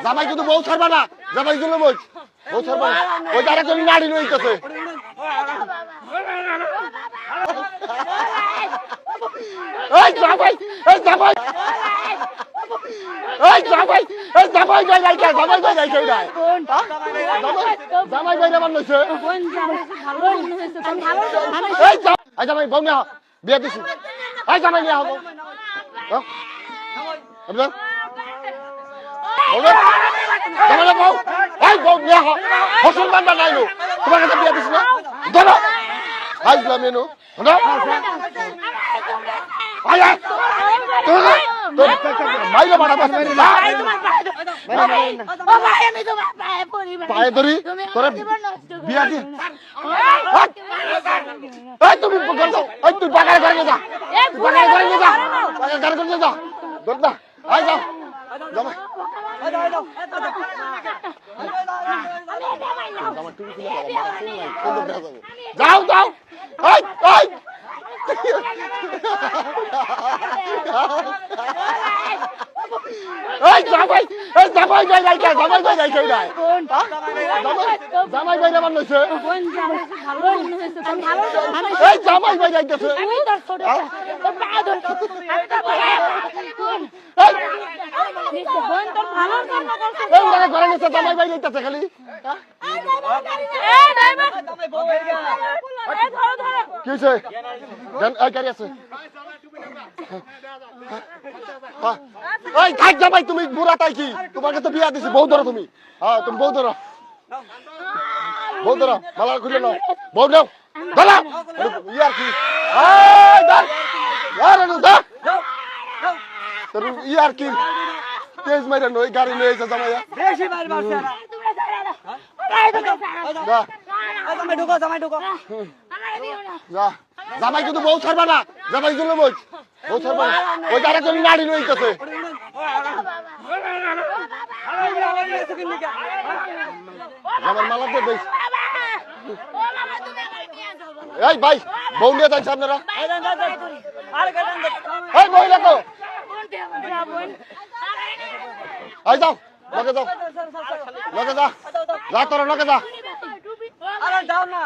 জামাই কিন্তু বউ ছাড়বা না, জামাই জন্য বউ ছাড়বা না, ওই যারা কোন নাড়ি লইতেছে। এই জামাই, এই জামাই, এই জামাই, এই জামাই যাই যাই জামাই যাই যাই যাই জামাই বাইরে মান লইছে। এই জামাই বউ না বিয়ে দিছি, এই জামাই নিয়ে হবো মুসলমান বানাইলো তোমার কাছে বিয়ে দিছি না ধরো আইসলাম এনো মাইলে মারা পায়ে ধরি তোরা বিয়া দিয়ে তুমি তুই বাগানে করে নিয়ে যা, বাগানে করে নিয়ে যা, বাগানে করে নিয়ে যা, ধর না আই যাও জামাই যাও যাও জামাই জামাই যাই যাই জামাই যাই যাই জামাই বাইরে মান লইছে, এই জামাই বাই যাইতেছে ঘরে গেছে জামাই বাই যাইতেছে খালি কি হয়েছে গাড়ি আছে থাক জামাই তুমি বুড়া তাই কি তোমাকে তো বিয়া দিছি বউ ধরো তুমি, হ্যাঁ তুমি বউ ধরো বউ ধরো মালা খুলে নাও বউ নাও ধরো ইয়ার কি ইয়ার কি তেজ মাইরা নই গাড়ি নিয়ে এসে জামাইয়া বেশি মার মারছে জামাই ঢুকো জামাই ঢুকো যা জামাই কিন্তু বউ ছাড়বা না, জামাই জন্য বউ ছাড়বা না, ওই যারা কোন নাড়ি লইতেছে। জামার মালা দিয়ে দেই এই ভাই বউ নিয়ে যাচ্ছেন আপনারা, এই মহিলা তো এই যাও লগে যাও লগে যা যা তোর লগে যা আরে যাও না